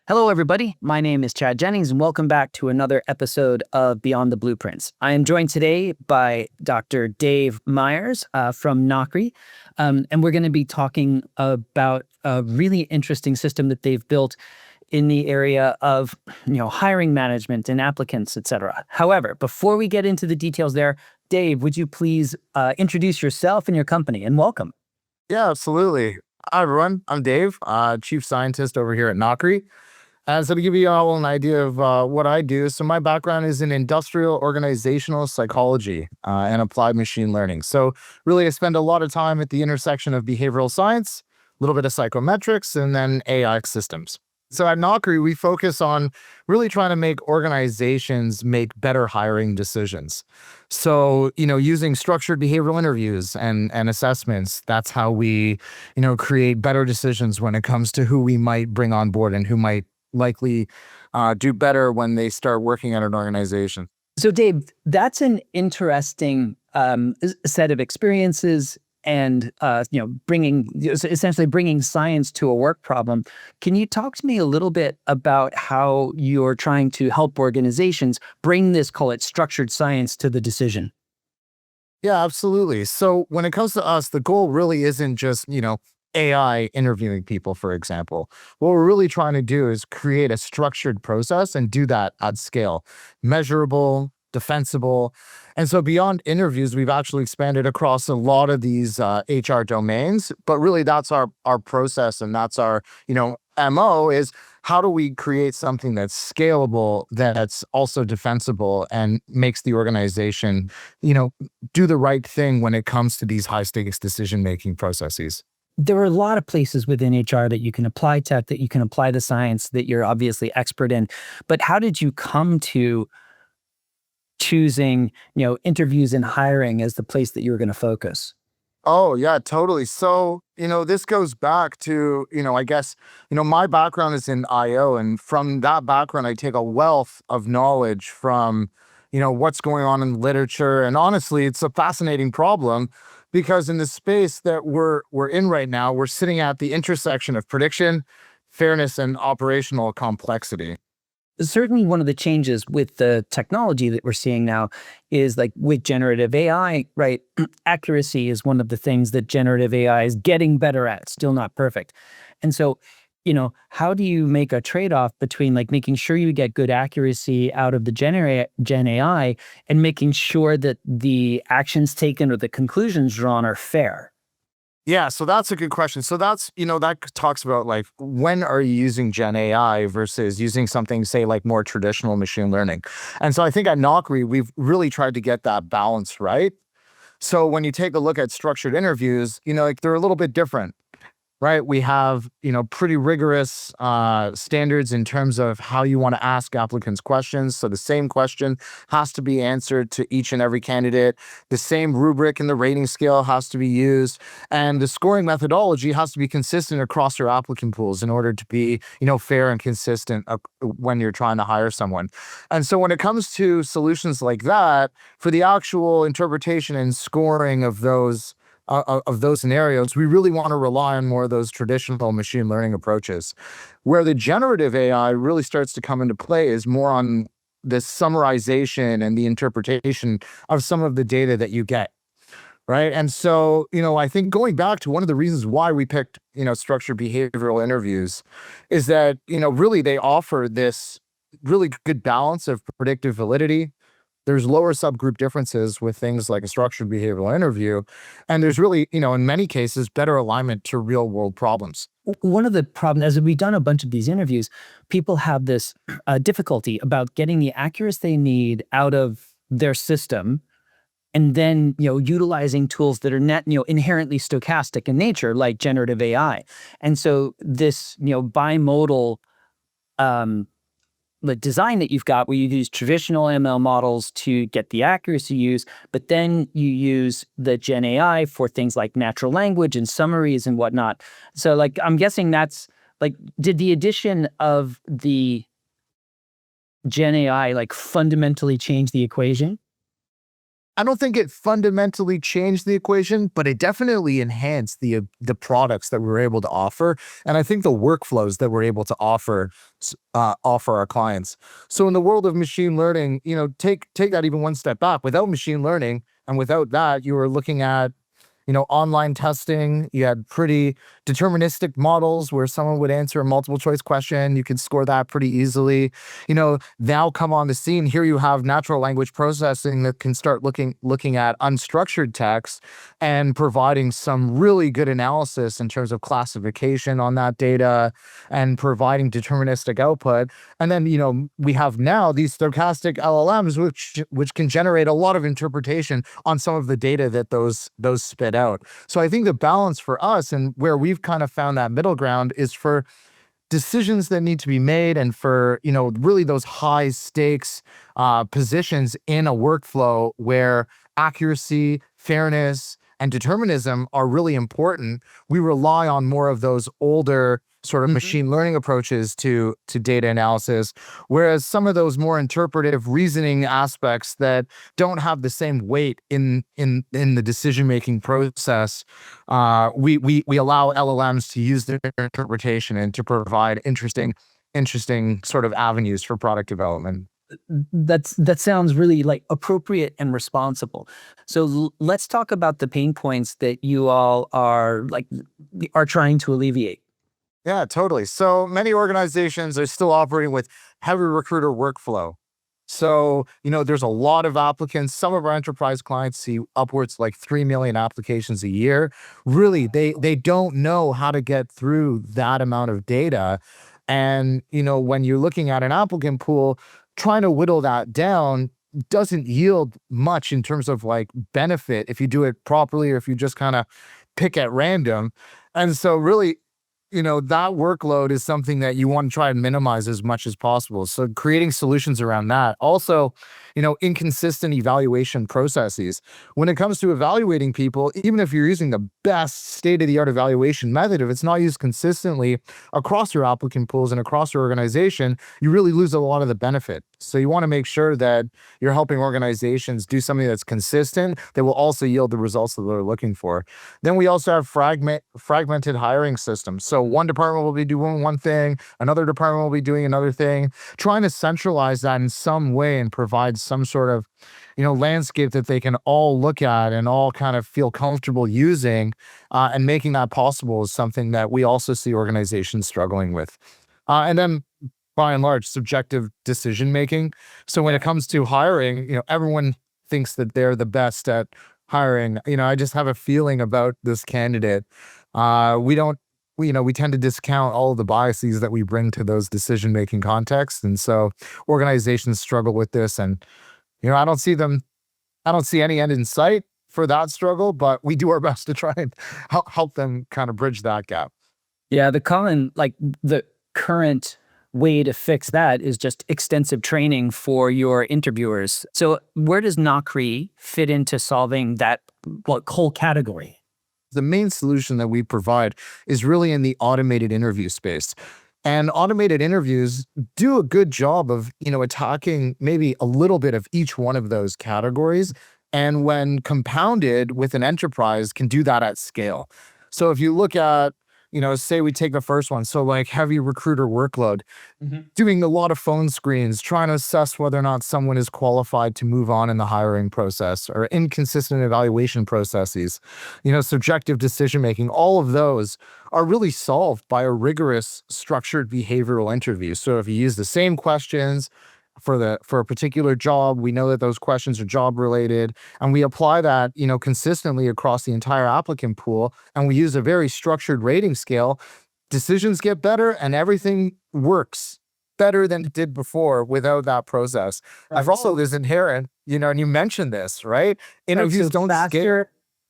Hello, everybody. My name is Chad Jennings, and welcome back to another episode of Beyond the Blueprints. I am joined today by Dr. Dave Myers from Knockri, and we're going to be talking about a really interesting system that they've built in the area of hiring management and applicants, etc. However, before we get into the details there, Dave, would you please introduce yourself and your company, and welcome. Yeah, absolutely. Hi, everyone. I'm Dave, Chief Scientist over here at Knockri. And so to give you all an idea of what I do, so my background is in industrial organizational psychology and applied machine learning. So really, I spend a lot of time at the intersection of behavioral science, a little bit of psychometrics, and then AI systems. So at Knockri, we focus on really trying to make organizations make better hiring decisions. So, using structured behavioral interviews and assessments, that's how we, create better decisions when it comes to who we might bring on board and who might likely do better when they start working at an organization. So, Dave, that's an interesting set of experiences, and essentially bringing science to a work problem. Can you talk to me a little bit about how you're trying to help organizations bring this, call it structured science, to the decision? Yeah, absolutely. So when it comes to us, the goal really isn't just, AI interviewing people, for example. What we're really trying to do is create a structured process and do that at scale, measurable, defensible. And so beyond interviews, we've actually expanded across a lot of these HR domains, but really that's our process, and that's our, MO is how do we create something that's scalable, that's also defensible and makes the organization, do the right thing when it comes to these high stakes decision-making processes. There are a lot of places within HR that you can apply tech, that you can apply the science that you're obviously expert in. But how did you come to choosing, interviews and hiring as the place that you were going to focus? Oh, yeah, totally. So, this goes back to, I guess, my background is in IO. And from that background, I take a wealth of knowledge from, what's going on in literature. And honestly, it's a fascinating problem because in the space that we're in right now, we're sitting at the intersection of prediction, fairness, and operational complexity. Certainly one of the changes with the technology that we're seeing now is, like, with generative AI, right? Accuracy is one of the things that generative AI is getting better at, still not perfect. And so, how do you make a trade-off between, like, making sure you get good accuracy out of the Gen AI and making sure that the actions taken or the conclusions drawn are fair? Yeah, so that's a good question. So that's, that talks about like when are you using Gen AI versus using something, say, like more traditional machine learning. And so I think at Knockri, we've really tried to get that balance right. So when you take a look at structured interviews, like they're a little bit different, right? We have, pretty rigorous standards in terms of how you want to ask applicants questions. So the same question has to be answered to each and every candidate. The same rubric in the rating scale has to be used. And the scoring methodology has to be consistent across your applicant pools in order to be, fair and consistent when you're trying to hire someone. And so when it comes to solutions like that, for the actual interpretation and scoring of those scenarios, we really want to rely on more of those traditional machine learning approaches. Where the generative AI really starts to come into play is more on the summarization and the interpretation of some of the data that you get. Right. And so, I think going back to one of the reasons why we picked, structured behavioral interviews is that, really they offer this really good balance of predictive validity. There's lower subgroup differences with things like a structured behavioral interview. And there's really, in many cases, better alignment to real world problems. One of the problems, as we've done a bunch of these interviews, people have this difficulty about getting the accuracy they need out of their system, and then utilizing tools that are inherently stochastic in nature, like generative AI. And so this bimodal the design that you've got, where you use traditional ML models to get the accuracy use, but then you use the Gen AI for things like natural language and summaries and whatnot. So, like, I'm guessing that's like, did the addition of the Gen AI like fundamentally change the equation? I don't think it fundamentally changed the equation, but it definitely enhanced the products that we're able to offer, and I think the workflows that we're able to offer our clients. So in the world of machine learning, take that even one step back. Without machine learning and without that, you were looking at online testing. You had pretty deterministic models where someone would answer a multiple choice question. You could score that pretty easily. Now come on the scene. Here you have natural language processing that can start looking at unstructured text and providing some really good analysis in terms of classification on that data and providing deterministic output. And then, we have now these stochastic LLMs, which can generate a lot of interpretation on some of the data that those spit out. So I think the balance for us and where we've kind of found that middle ground is for decisions that need to be made and for, really those high stakes positions in a workflow where accuracy, fairness, and determinism are really important. We rely on more of those older sort of machine learning approaches to data analysis, whereas some of those more interpretive reasoning aspects that don't have the same weight in the decision making process, we allow LLMs to use their interpretation and to provide interesting sort of avenues for product development. That sounds really like appropriate and responsible. So let's talk about the pain points that you all are trying to alleviate. Yeah, totally. So many organizations are still operating with heavy recruiter workflow. So, there's a lot of applicants. Some of our enterprise clients see upwards like 3 million applications a year. Really, they don't know how to get through that amount of data. And, when you're looking at an applicant pool, trying to whittle that down doesn't yield much in terms of like benefit if you do it properly or if you just kind of pick at random. And so really, that workload is something that you want to try and minimize as much as possible. So creating solutions around that. Also, inconsistent evaluation processes. When it comes to evaluating people, even if you're using the best state-of-the-art evaluation method, if it's not used consistently across your applicant pools and across your organization, you really lose a lot of the benefit. So you want to make sure that you're helping organizations do something that's consistent that will also yield the results that they're looking for. Then we also have fragmented hiring systems. So one department will be doing one thing, another department will be doing another thing, trying to centralize that in some way and provide some sort of, landscape that they can all look at and all kind of feel comfortable using, and making that possible is something that we also see organizations struggling with. And then by and large, subjective decision making. So when it comes to hiring, everyone thinks that they're the best at hiring. I just have a feeling about this candidate. We tend to discount all of the biases that we bring to those decision making contexts, and so organizations struggle with this. And I don't see any end in sight for that struggle, but we do our best to try and help them kind of bridge that gap. Yeah, the current way to fix that is just extensive training for your interviewers. So where does Knockri fit into solving that whole category? The main solution that we provide is really in the automated interview space. And automated interviews do a good job of, attacking maybe a little bit of each one of those categories. And when compounded with an enterprise, can do that at scale. So if you look at, say we take the first one, so like heavy recruiter workload, doing a lot of phone screens, trying to assess whether or not someone is qualified to move on in the hiring process, or inconsistent evaluation processes, subjective decision making, all of those are really solved by a rigorous structured behavioral interview. So if you use the same questions for a particular job, we know that those questions are job related, and we apply that, consistently across the entire applicant pool, and we use a very structured rating scale. Decisions get better and everything works better than it did before without that process. Right. I've also is inherent, and you mentioned this, right? Interviews don't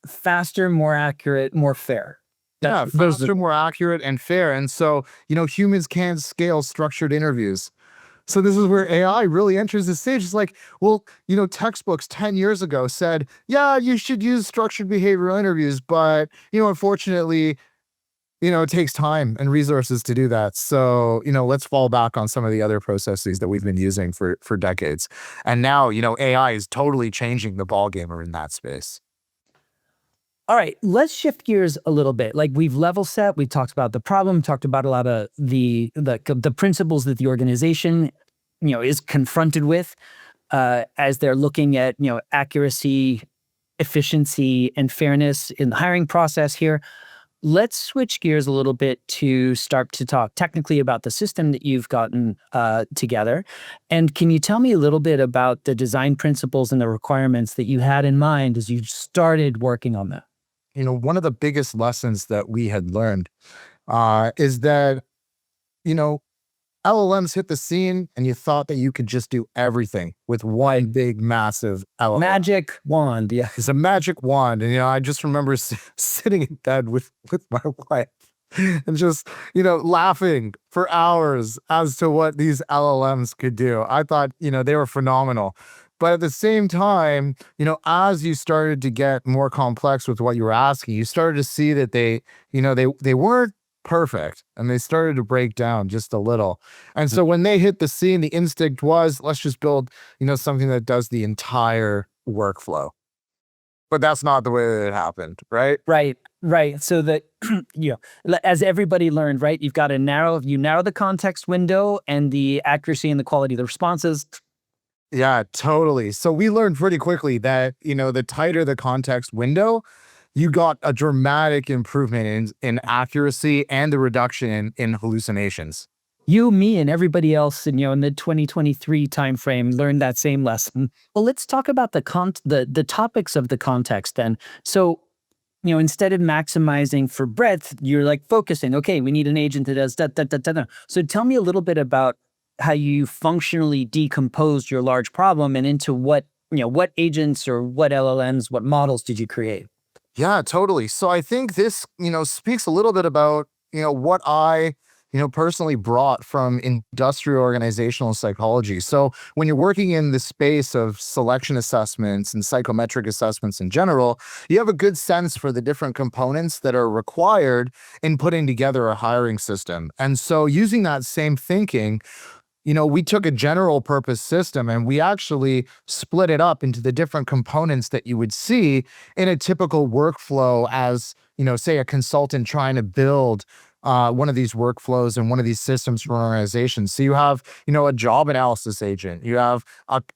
faster, more accurate, more fair. Yeah, faster, more accurate and fair. And so, humans can't scale structured interviews. So this is where AI really enters the stage. It's like, well, textbooks 10 years ago said, yeah, you should use structured behavioral interviews. But, unfortunately, it takes time and resources to do that. So, let's fall back on some of the other processes that we've been using for decades. And now, AI is totally changing the ballgame in that space. All right, let's shift gears a little bit. Like we've level set, we've talked about the problem, talked about a lot of the principles that the organization, is confronted with as they're looking at, accuracy, efficiency, and fairness in the hiring process here. Let's switch gears a little bit to start to talk technically about the system that you've gotten together. And can you tell me a little bit about the design principles and the requirements that you had in mind as you started working on that? One of the biggest lessons that we had learned is that, you know, LLMs hit the scene and you thought that you could just do everything with one big, massive LLM. Magic wand, yeah. It's a magic wand. And, I just remember sitting in bed with my wife and just, laughing for hours as to what these LLMs could do. I thought, they were phenomenal. But at the same time, as you started to get more complex with what you were asking, you started to see that they weren't perfect and they started to break down just a little. And so when they hit the scene, the instinct was, let's just build, something that does the entire workflow. But that's not the way that it happened, right? Right. So that, as everybody learned, right, you narrow the context window and the accuracy and the quality of the responses. Yeah, totally. So we learned pretty quickly that, the tighter the context window, you got a dramatic improvement in accuracy and the reduction in hallucinations. You, me, and everybody else in the 2023 timeframe learned that same lesson. Well, let's talk about the topics of the context then. So, instead of maximizing for breadth, you're like focusing, okay, we need an agent that does da, da, da, da, da. So tell me a little bit about how you functionally decomposed your large problem and into what agents or what LLMs, what models did you create? Yeah, totally. So I think this, speaks a little bit about, what I, personally brought from industrial organizational psychology. So when you're working in the space of selection assessments and psychometric assessments in general, you have a good sense for the different components that are required in putting together a hiring system. And so using that same thinking, we took a general purpose system and we actually split it up into the different components that you would see in a typical workflow as, say a consultant trying to build one of these workflows and one of these systems for an organization. So you have, a job analysis agent, you have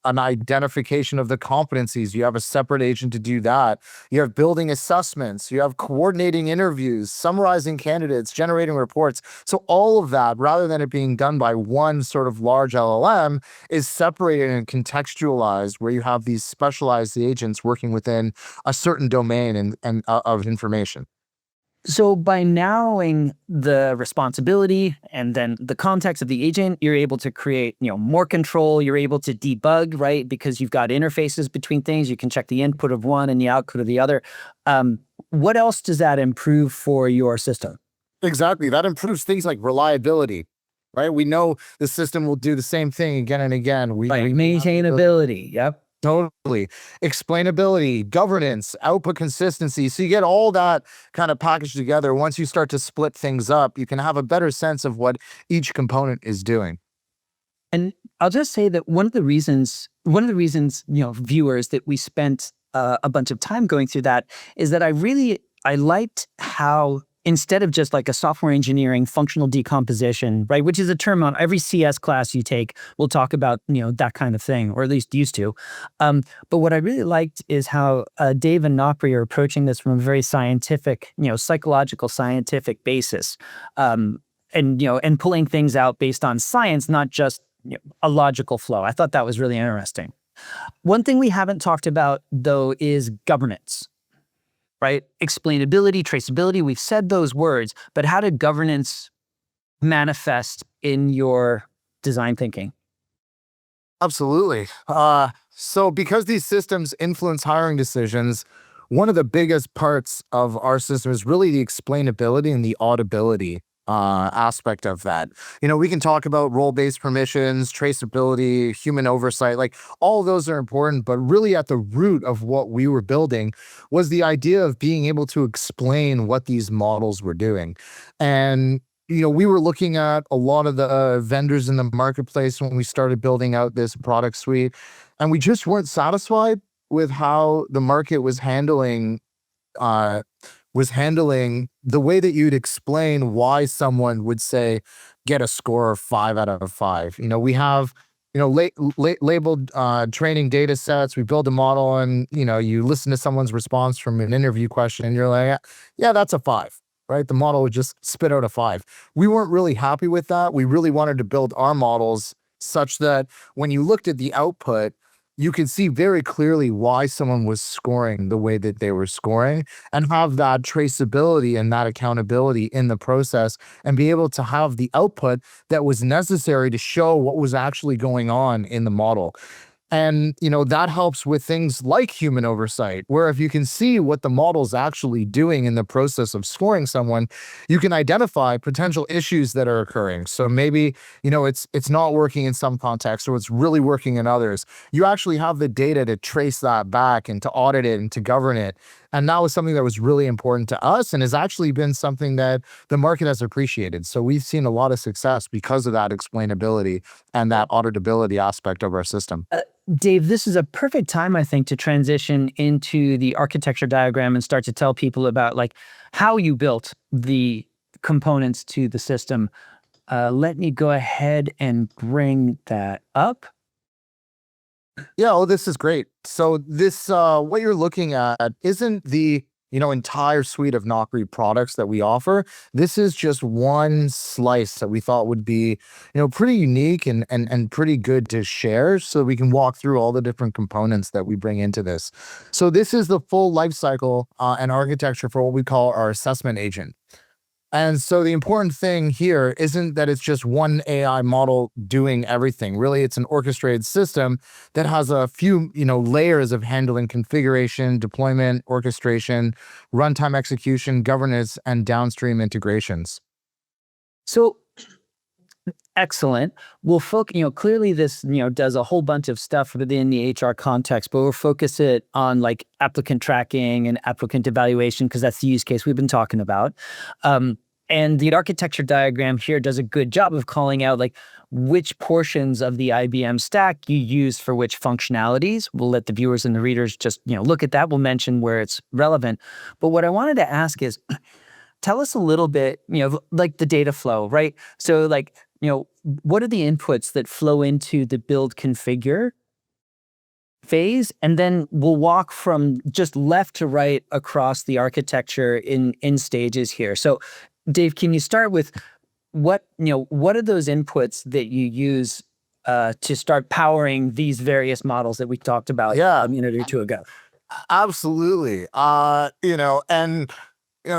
an identification of the competencies, you have a separate agent to do that. You have building assessments, you have coordinating interviews, summarizing candidates, generating reports. So all of that, rather than it being done by one sort of large LLM, is separated and contextualized where you have these specialized agents working within a certain domain and of information. So by narrowing the responsibility and then the context of the agent, you're able to create, more control. You're able to debug, right? Because you've got interfaces between things. You can check the input of one and the output of the other. What else does that improve for your system? Exactly. That improves things like reliability, right? We know the system will do the same thing again and again. Right. Maintainability. Yep. Totally. Explainability, governance, output consistency. So you get all that kind of packaged together. Once you start to split things up, you can have a better sense of what each component is doing. And I'll just say that one of the reasons, viewers, that we spent a bunch of time going through that is that I liked how instead of just like a software engineering functional decomposition, right, which is a term on every CS class you take, we'll talk about, that kind of thing, or at least used to. But what I really liked is how Dave and Knockri are approaching this from a very scientific, psychological scientific basis. And pulling things out based on science, not just a logical flow. I thought that was really interesting. One thing we haven't talked about, though, is governance, right? Explainability, traceability, we've said those words, but how did governance manifest in your design thinking? Absolutely. So because these systems influence hiring decisions, one of the biggest parts of our system is really the explainability and the auditability aspect of that. We can talk about role-based permissions, traceability, human oversight, like all of those are important, but really at the root of what we were building was the idea of being able to explain what these models were doing. And we were looking at a lot of the vendors in the marketplace when we started building out this product suite, and we just weren't satisfied with how the market uh, was handling the way that you'd explain why someone would say get a score of 5 out of 5. We have labeled training data sets. We build a model, and you listen to someone's response from an interview question, and you're like, yeah, that's a 5. Right? The model would just spit out a 5. We weren't really happy with that. We really wanted to build our models such that when you looked at the output, you could see very clearly why someone was scoring the way that they were scoring, and have that traceability and that accountability in the process, and be able to have the output that was necessary to show what was actually going on in the model. And, that helps with things like human oversight, where if you can see what the model's actually doing in the process of scoring someone, you can identify potential issues that are occurring. So maybe, it's not working in some contexts, or it's really working in others. You actually have the data to trace that back and to audit it and to govern it. And that was something that was really important to us, and has actually been something that the market has appreciated. So we've seen a lot of success because of that explainability and that auditability aspect of our system. Dave, this is a perfect time, I think, to transition into the architecture diagram and start to tell people about like how you built the components to the system. Let me go ahead and bring that up. Yeah, oh, this is great. So this, what you're looking at isn't the, entire suite of Knockri products that we offer. This is just one slice that we thought would be, pretty unique and pretty good to share, so we can walk through all the different components that we bring into this. So this is the full life cycle and architecture for what we call our assessment agent. And so the important thing here isn't that it's just one AI model doing everything. Really, it's an orchestrated system that has a few, layers of handling configuration, deployment, orchestration, runtime execution, governance, and downstream integrations. So excellent. We'll focus, clearly this, does a whole bunch of stuff within the HR context, but we'll focus it on like applicant tracking and applicant evaluation, because that's the use case we've been talking about. And the architecture diagram here does a good job of calling out like which portions of the IBM stack you use for which functionalities. We'll let the viewers and the readers just, look at that. We'll mention where it's relevant. But what I wanted to ask is, tell us a little bit, like the data flow, right? So like, what are the inputs that flow into the build configure phase? And then we'll walk from just left to right across the architecture in stages here. So Dave, can you start with what are those inputs that you use to start powering these various models that we talked about a minute or two ago? Absolutely.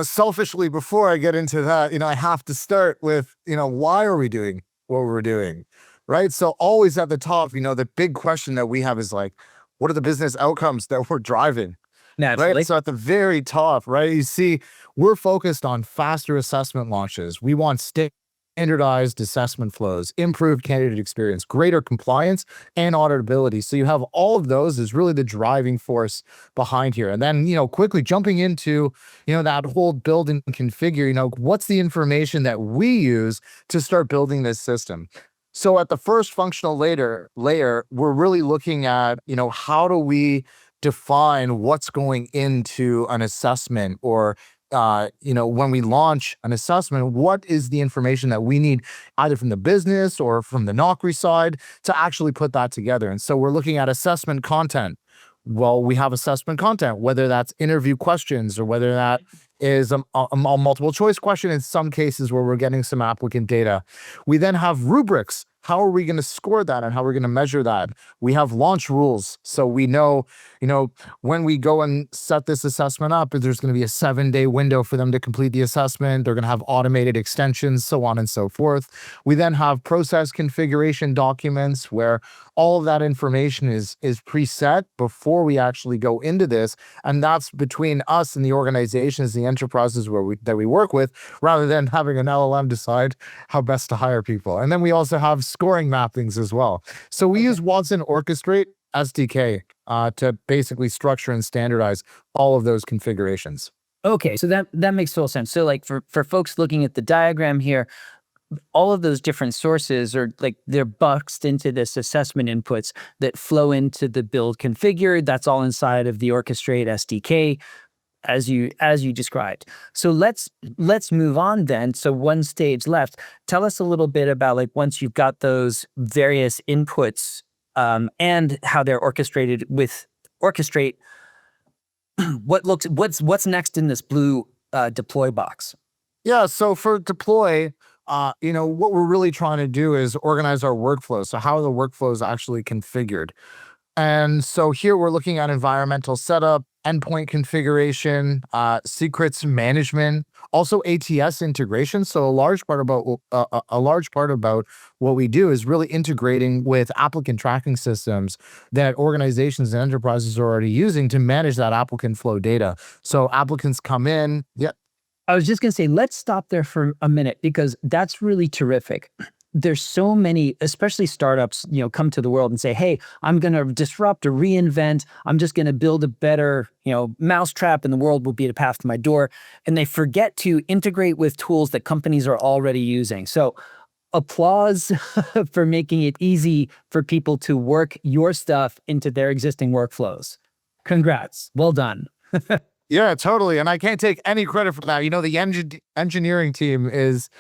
Selfishly, before I get into that, I have to start with, why are we doing what we're doing? Right. So always at the top, the big question that we have is like, what are the business outcomes that we're driving? Naturally. Right. So at the very top, right, you see, we're focused on faster assessment launches. We want standardized assessment flows, improved candidate experience, greater compliance, and auditability. So you have all of those is really the driving force behind here. And then, quickly jumping into, that whole build and configure, what's the information that we use to start building this system? So at the first functional layer, we're really looking at, how do we define what's going into an assessment, or when we launch an assessment, what is the information that we need either from the business or from the Knockri side to actually put that together. And so we're looking at assessment content. Well, we have assessment content, whether that's interview questions or whether that is a multiple choice question in some cases where we're getting some applicant data. We then have rubrics. How are we going to score that and how we're going to measure that? We have launch rules. So we know, when we go and set this assessment up, there's going to be a 7-day window for them to complete the assessment. They're going to have automated extensions, so on and so forth. We then have process configuration documents where all of that information is preset before we actually go into this. And that's between us and the organizations, the enterprises that we work with, rather than having an LLM decide how best to hire people. And then we also have scoring mappings as well. So we use Watson Orchestrate SDK to basically structure and standardize all of those configurations. Okay, so that makes total sense. So like for folks looking at the diagram here, all of those different sources are like they're boxed into this assessment inputs that flow into the build configured. That's all inside of the Orchestrate SDK as you described. So let's move on then. So one stage left. Tell us a little bit about like once you've got those various inputs and how they're orchestrated with Orchestrate. What's next in this blue deploy box? Yeah, so for deploy, what we're really trying to do is organize our workflow. So how are the workflows actually configured? And so here we're looking at environmental setup, endpoint configuration, secrets management, also ATS integration. So a large part about what we do is really integrating with applicant tracking systems that organizations and enterprises are already using to manage that applicant flow data. So applicants come in. Yeah. I was just going to say, let's stop there for a minute because that's really terrific. There's so many, especially startups, come to the world and say, hey, I'm going to disrupt or reinvent. I'm just going to build a better, mousetrap and the world will be a path to my door. And they forget to integrate with tools that companies are already using. So applause for making it easy for people to work your stuff into their existing workflows. Congrats. Well done. Yeah, totally. And I can't take any credit for that. The engineering team is,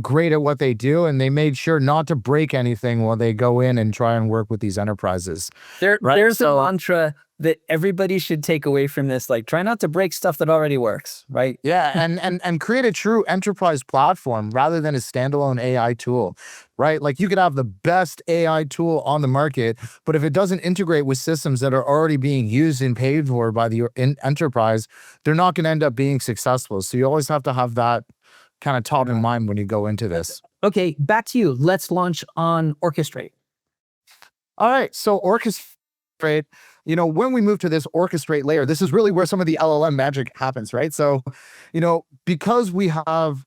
great at what they do, and they made sure not to break anything while they go in and try and work with these enterprises. There's a mantra that everybody should take away from this, like try not to break stuff that already works, right? Yeah, and create a true enterprise platform rather than a standalone AI tool, right? Like you could have the best AI tool on the market, but if it doesn't integrate with systems that are already being used and paid for by the enterprise, they're not going to end up being successful. So you always have to have that kind of top in mind when you go into this. Okay, back to you. Let's launch on Orchestrate. All right, so Orchestrate, when we move to this Orchestrate layer, this is really where some of the LLM magic happens, right? So, because we have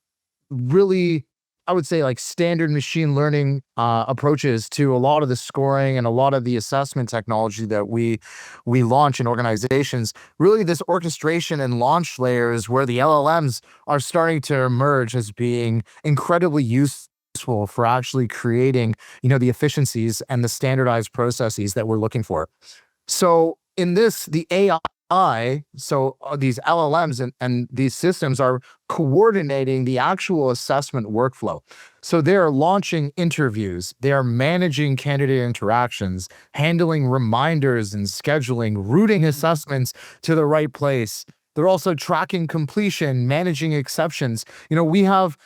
really, I would say like standard machine learning approaches to a lot of the scoring and a lot of the assessment technology that we launch in organizations, really this orchestration and launch layers where the LLMs are starting to emerge as being incredibly useful for actually creating, the efficiencies and the standardized processes that we're looking for. So in this, the AI, so these LLMs and these systems are coordinating the actual assessment workflow. So they're launching interviews, they are managing candidate interactions, handling reminders and scheduling, routing assessments to the right place. They're also tracking completion, managing exceptions. We have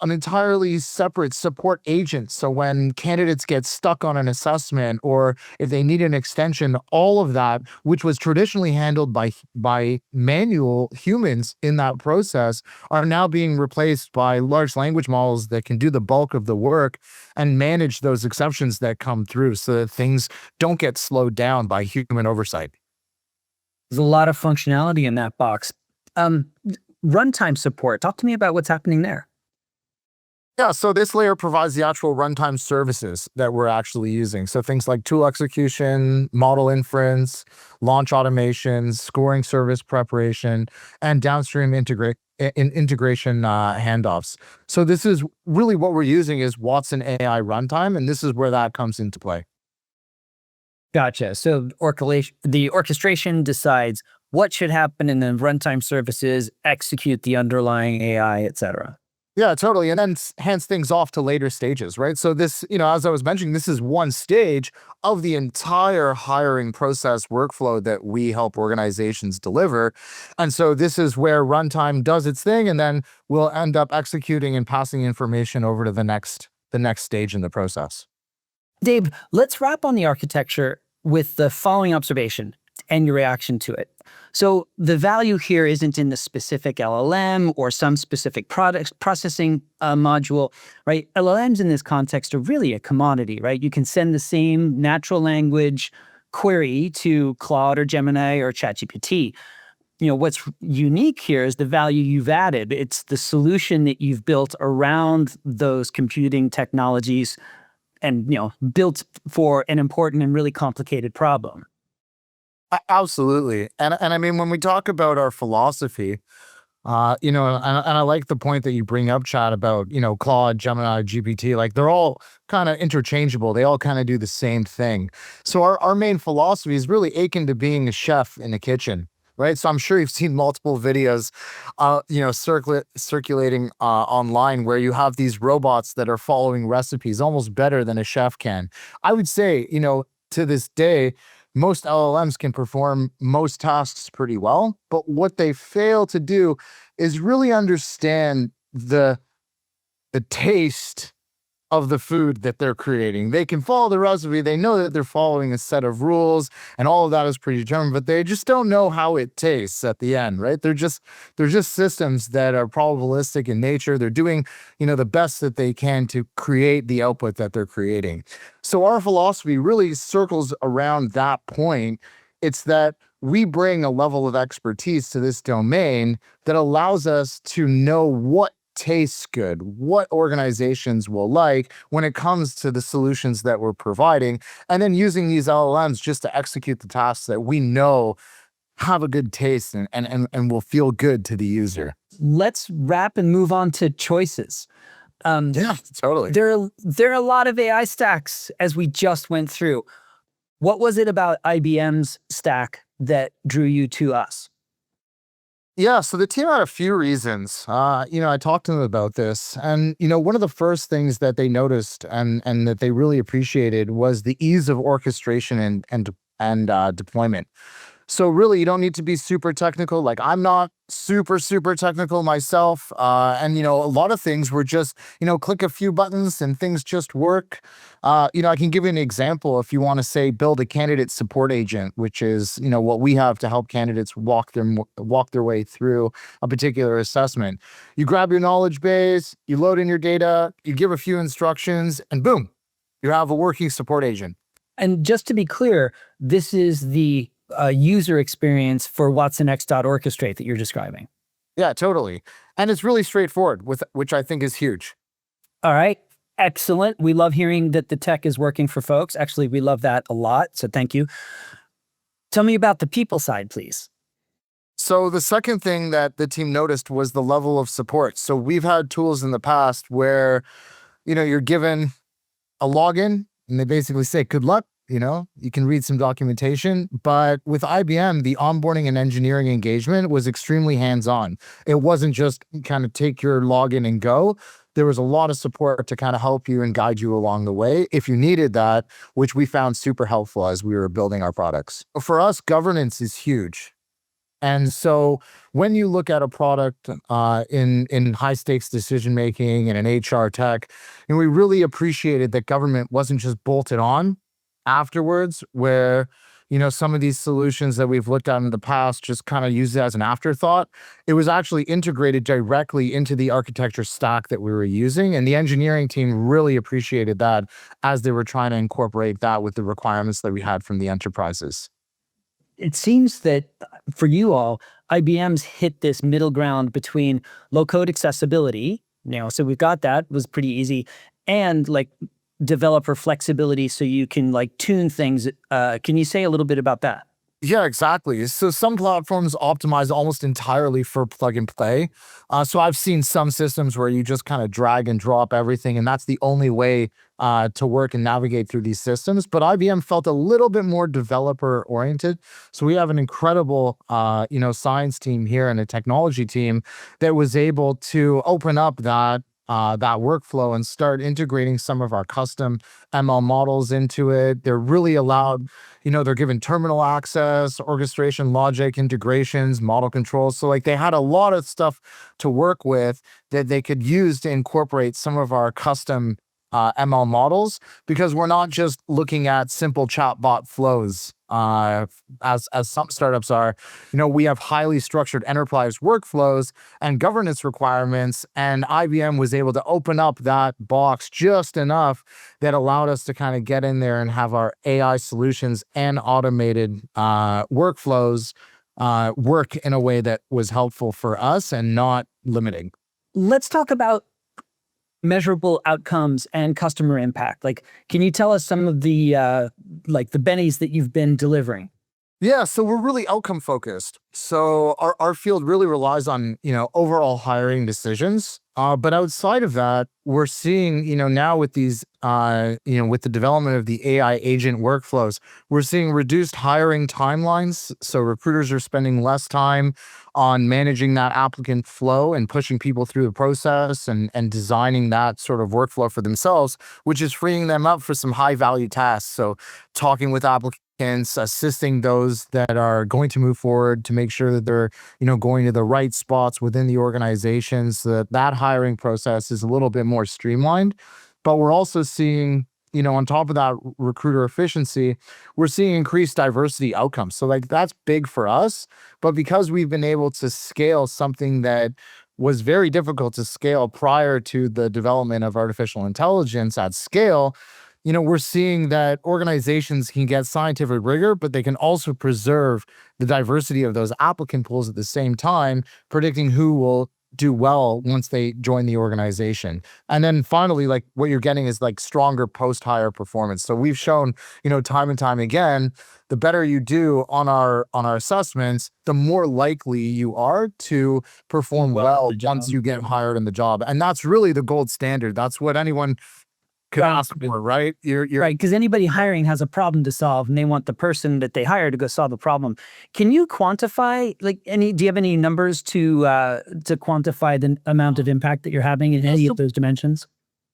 an entirely separate support agent. So when candidates get stuck on an assessment or if they need an extension, all of that, which was traditionally handled by manual humans in that process, are now being replaced by large language models that can do the bulk of the work and manage those exceptions that come through so that things don't get slowed down by human oversight. There's a lot of functionality in that box. Runtime support. Talk to me about what's happening there. Yeah, so this layer provides the actual runtime services that we're actually using. So things like tool execution, model inference, launch automation, scoring service preparation, and downstream integration handoffs. So this is really what we're using is Watson AI runtime, and this is where that comes into play. Gotcha. So the orchestration decides what should happen, and then runtime services execute the underlying AI, et cetera. Yeah, totally. And then hands things off to later stages, right? So this, as I was mentioning, this is one stage of the entire hiring process workflow that we help organizations deliver. And so this is where runtime does its thing, and then we'll end up executing and passing information over to the next stage in the process. Dave, let's wrap on the architecture with the following observation and your reaction to it. So the value here isn't in the specific LLM or some specific processing module, right? LLMs in this context are really a commodity, right? You can send the same natural language query to Claude or Gemini or ChatGPT. what's unique here is the value you've added. It's the solution that you've built around those computing technologies and, built for an important and really complicated problem. Absolutely. And I mean, when we talk about our philosophy, and I like the point that you bring up, Chad, about, Claude, Gemini, GPT, like they're all kind of interchangeable. They all kind of do the same thing. So our main philosophy is really akin to being a chef in the kitchen, right? So I'm sure you've seen multiple videos, circulating online where you have these robots that are following recipes almost better than a chef can. I would say, to this day, most LLMs can perform most tasks pretty well, but what they fail to do is really understand the taste of the food that they're creating. They can follow the recipe, they know that they're following a set of rules, and all of that is predetermined, but they just don't know how it tastes at the end, right? They're just systems that are probabilistic in nature. They're doing, the best that they can to create the output that they're creating. So our philosophy really circles around that point. It's that we bring a level of expertise to this domain that allows us to know what tastes good, what organizations will like when it comes to the solutions that we're providing, and then using these LLMs just to execute the tasks that we know have a good taste and will feel good to the user. Let's wrap and move on to choices. Yeah, totally. There are a lot of AI stacks, as we just went through. What was it about IBM's stack that drew you to us? Yeah, so the team had a few reasons. I talked to them about this, and one of the first things that they noticed and that they really appreciated was the ease of orchestration and deployment. So really, you don't need to be super technical. Like I'm not super technical myself, and a lot of things were just click a few buttons and things just work. I can give you an example if you want to say build a candidate support agent, which is what we have to help candidates walk their way through a particular assessment. You grab your knowledge base, you load in your data, you give a few instructions, and boom, you have a working support agent. And just to be clear, this is the user experience for watsonx.orchestrate that you're describing. Yeah, totally. And it's really straightforward, which I think is huge. All right. Excellent. We love hearing that the tech is working for folks. Actually, we love that a lot. So thank you. Tell me about the people side, please. So the second thing that the team noticed was the level of support. So we've had tools in the past where, you're given a login and they basically say, good luck. You can read some documentation, but with IBM, the onboarding and engineering engagement was extremely hands-on. It wasn't just kind of take your login and go. There was a lot of support to kind of help you and guide you along the way if you needed that, which we found super helpful as we were building our products. For us, governance is huge. And so when you look at a product in high stakes decision making and in HR tech, and we really appreciated that government wasn't just bolted on afterwards, where some of these solutions that we've looked at in the past just kind of use it as an afterthought. It was actually integrated directly into the architecture stack that we were using, and the engineering team really appreciated that as they were trying to incorporate that with the requirements that we had from the enterprises. It seems that for you all, IBM's hit this middle ground between low code accessibility, so we've got that, was pretty easy, and like developer flexibility so you can like tune things. Can you say a little bit about that? Yeah, exactly. So some platforms optimize almost entirely for plug and play. So I've seen some systems where you just kind of drag and drop everything, and that's the only way to work and navigate through these systems. But IBM felt a little bit more developer oriented. So we have an incredible, science team here and a technology team that was able to open up that workflow and start integrating some of our custom ML models into it. They're really allowed, they're given terminal access, orchestration, logic, integrations, model controls. So like they had a lot of stuff to work with that they could use to incorporate some of our custom ML models, because we're not just looking at simple chatbot flows as some startups are. We have highly structured enterprise workflows and governance requirements, and IBM was able to open up that box just enough that allowed us to kind of get in there and have our AI solutions and automated workflows work in a way that was helpful for us and not limiting. Let's talk about measurable outcomes and customer impact. Like, can you tell us some of the like the bennies that you've been delivering? Yeah, so we're really outcome focused. So our field really relies on, overall hiring decisions. But outside of that, we're seeing, now with these, with the development of the AI agent workflows, we're seeing reduced hiring timelines. So recruiters are spending less time on managing that applicant flow and pushing people through the process and designing that sort of workflow for themselves, which is freeing them up for some high value tasks. So talking with applicants, assisting those that are going to move forward to make sure that they're, going to the right spots within the organization so that that hiring process is a little bit more streamlined. But we're also seeing, on top of that recruiter efficiency, we're seeing increased diversity outcomes. So like that's big for us. But because we've been able to scale something that was very difficult to scale prior to the development of artificial intelligence at scale, we're seeing that organizations can get scientific rigor, but they can also preserve the diversity of those applicant pools at the same time, predicting who will do well once they join the organization. And then finally, like what you're getting is like stronger post-hire performance. So we've shown, time and time again, the better you do on our assessments, the more likely you are to perform well once you get hired in the job. And that's really the gold standard. That's what anyone could ask for, right? You're Right, because anybody hiring has a problem to solve, and they want the person that they hire to go solve the problem. Can you quantify, like, do you have any numbers to quantify the amount of impact that you're having in any of those dimensions?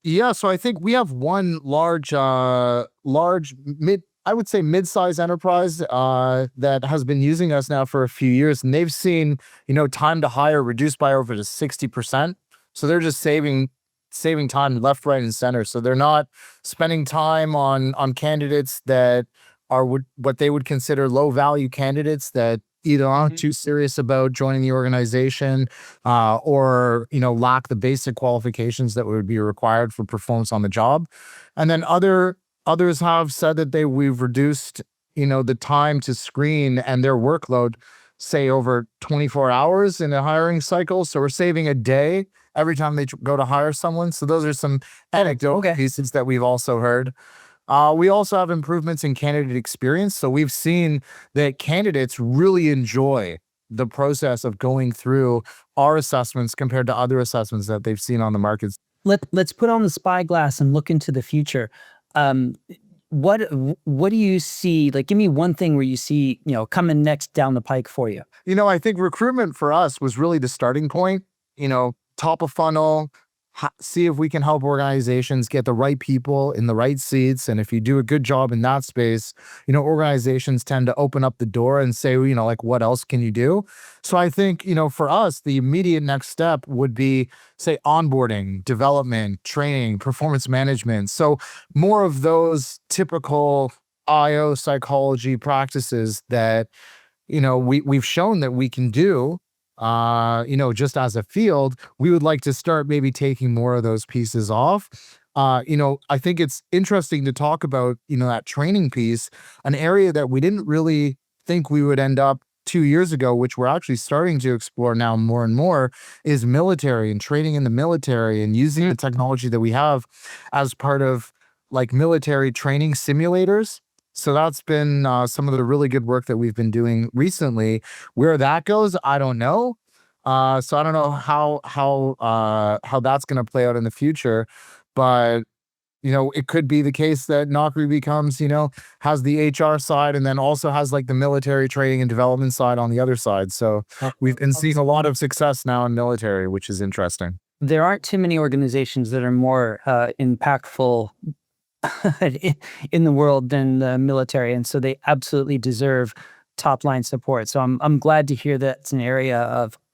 Yeah, so I think we have one large, I would say mid-size enterprise that has been using us now for a few years, and they've seen, time to hire reduced by over to 60%. So they're just saving time left, right, and center. So they're not spending time on candidates that are what they would consider low value candidates that either aren't too serious about joining the organization or lack the basic qualifications that would be required for performance on the job. And then others have said that we've reduced the time to screen and their workload, say over 24 hours in a hiring cycle. So we're saving a day every time they go to hire someone. So those are some anecdotal pieces that we've also heard. We also have improvements in candidate experience. So we've seen that candidates really enjoy the process of going through our assessments compared to other assessments that they've seen on the market. Let's put on the spyglass and look into the future. What do you see? Like, give me one thing where you see, coming next down the pike for you. I think recruitment for us was really the starting point. Top of funnel, see if we can help organizations get the right people in the right seats. And if you do a good job in that space, organizations tend to open up the door and say, like, what else can you do? So I think, for us, the immediate next step would be, say, onboarding, development, training, performance management. So more of those typical IO psychology practices that, we've shown that we can do. Just as a field, we would like to start maybe taking more of those pieces off. I think it's interesting to talk about, that training piece, an area that we didn't really think we would end up 2 years ago, which we're actually starting to explore now more and more, is military and training in the military and using the technology that we have as part of like military training simulators. So that's been some of the really good work that we've been doing recently. Where that goes, I don't know. So I don't know how that's going to play out in the future, but it could be the case that Knockri becomes, has the HR side and then also has like the military training and development side on the other side. So we've been seeing a lot of success now in military, which is interesting. There aren't too many organizations that are more impactful in the world than the military, and so they absolutely deserve top line support. So I'm glad to hear that it's an area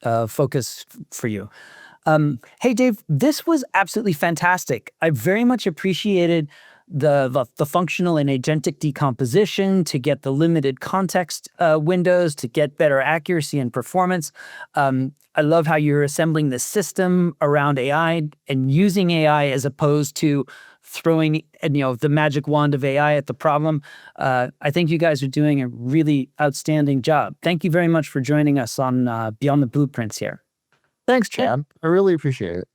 of focus for you. Hey Dave, this was absolutely fantastic. I very much appreciated the functional and agentic decomposition to get the limited context windows to get better accuracy and performance. I love how you're assembling the system around AI and using AI as opposed to throwing the magic wand of AI at the problem. I think you guys are doing a really outstanding job. Thank you very much for joining us on Beyond the Blueprints here. Thanks, Chad. I really appreciate it.